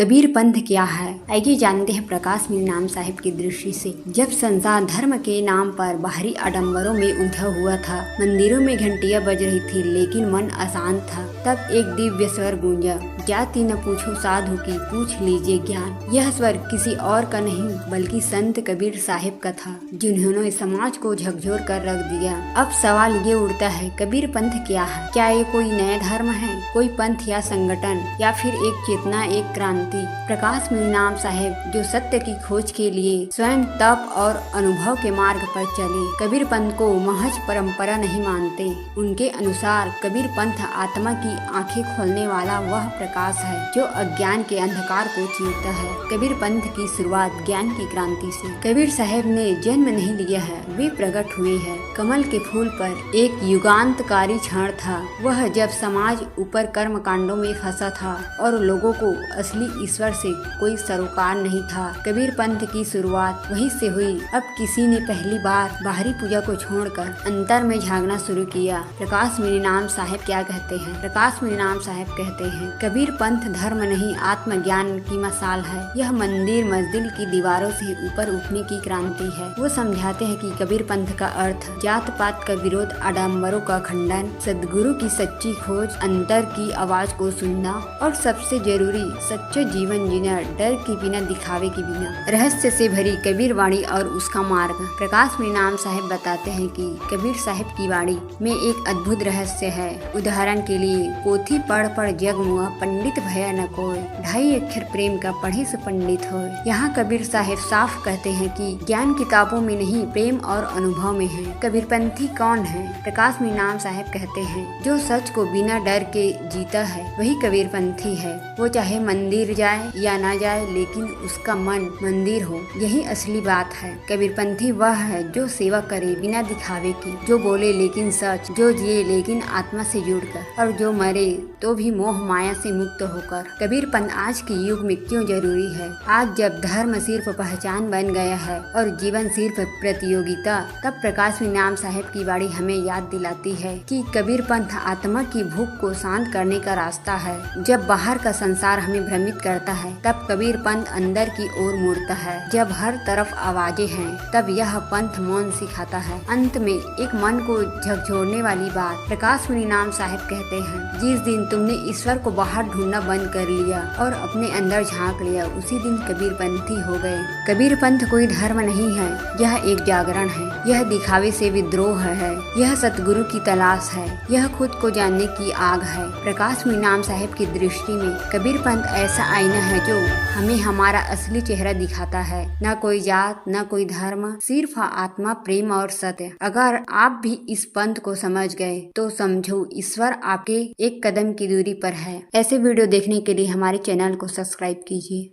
कबीर पंथ क्या है, आइए जानते हैं प्रकाश मीनाम साहिब की दृष्टि से। जब संसार धर्म के नाम पर बाहरी आडंबरों में उलझा हुआ था, मंदिरों में घंटियां बज रही थी लेकिन मन अशांत था, तब एक दिव्य स्वर गूंजा, जाति न पूछो साधु की, पूछ लीजिए ज्ञान। यह स्वर किसी और का नहीं बल्कि संत कबीर साहिब का था, जिन्होंने समाज को झकझोर कर रख दिया। अब सवाल ये उठता है, कबीर पंथ क्या है? क्या ये कोई नया धर्म है, कोई पंथ या संगठन, या फिर एक चेतना, एक क्रांति? प्रकाश मीनाम साहिब जो सत्य की खोज के लिए स्वयं तप और अनुभव के मार्ग पर चले, कबीर पंथ को महज परंपरा नहीं मानते। उनके अनुसार कबीर पंथ आत्मा की आंखें खोलने वाला वह प्रकाश है जो अज्ञान के अंधकार को चीरता है। कबीर पंथ की शुरुआत ज्ञान की क्रांति से। कबीर साहब ने जन्म नहीं लिया है, वे प्रकट हुए हैं। कमल के फूल पर एक युगांतकारी क्षण था, वह जब समाज ऊपर कर्म कांडों में फंसा था और लोगों को असली ईश्वर से कोई सरोकार नहीं था। कबीर पंथ की शुरुआत वहीं से हुई। अब किसी ने पहली बार बाहरी पूजा को छोड़कर अंतर में झांकना शुरू किया। प्रकाश मीनाम साहिब क्या कहते हैं? प्रकाश मीनाम साहिब कहते हैं, कबीर पंथ धर्म नहीं आत्मज्ञान की मसाल है। यह मंदिर मस्जिद की दीवारों से ऊपर उठने की क्रांति है। वो समझाते हैं कि कबीर पंथ का अर्थ जात पात का विरोध, आडम्बरों का खंडन, सदगुरु की सच्ची खोज, अंतर की आवाज को सुनना और सबसे जरूरी सच्चे जीवन जीना, डर के बिना, दिखावे के बिना। रहस्य से भरी कबीर वाणी और उसका मार्ग। प्रकाश मीनाम साहिब बताते हैं कि कबीर साहिब की वाणी में एक अद्भुत रहस्य है। उदाहरण के लिए, पोथी पढ़ पढ़ जग मुआ, पंडित भया न कोई, ढाई अक्षर प्रेम का पढ़े से पंडित हो। यहाँ कबीर साहिब साफ कहते हैं कि ज्ञान किताबों में नहीं, प्रेम और अनुभव में है। कबीरपंथी कौन है? प्रकाश मीनाम साहिब कहते हैं, जो सच को बिना डर के जीता है वही कबीरपंथी है। वो चाहे मंदिर जाए या ना जाए, लेकिन उसका मन मंदिर हो, यही असली बात है। कबीरपंथी वह है जो सेवा करे बिना दिखावे की, जो बोले लेकिन सच, जो जिए लेकिन आत्मा से जुड़कर, और जो मरे तो भी मोह माया से मुक्त होकर। कबीरपंथ आज के युग में क्यों जरूरी है? आज जब धर्म सिर्फ पहचान बन गया है और जीवन सिर्फ प्रतियोगिता, तब प्रकाश मीनाम साहिब की वाणी हमें याद दिलाती है कि कबीरपंथ आत्मा की भूख को शांत करने का रास्ता है। जब बाहर का संसार हमें भ्रमित करता है, तब कबीर पंथ अंदर की ओर मुड़ता है। जब हर तरफ आवाजें हैं, तब यह पंथ मौन सिखाता है। अंत में एक मन को झकझोरने वाली बात। प्रकाश मीनाम साहिब कहते हैं, जिस दिन तुमने ईश्वर को बाहर ढूंढना बंद कर लिया और अपने अंदर झांक लिया, उसी दिन कबीरपंथी हो गए। कबीर पंथ कोई धर्म नहीं है, यह एक जागरण है। यह दिखावे से विद्रोह है, यह सतगुरु की तलाश है, यह खुद को जानने की आग है। प्रकाश मीनाम साहिब की दृष्टि में कबीर पंथ ऐसा आईना है जो हमें हमारा असली चेहरा दिखाता है। न कोई जात, न कोई धर्म, सिर्फ आत्मा, प्रेम और सत्य। अगर आप भी इस पंथ को समझ गए तो समझो ईश्वर आपके एक कदम की दूरी पर है। ऐसे वीडियो देखने के लिए हमारे चैनल को सब्सक्राइब कीजिए।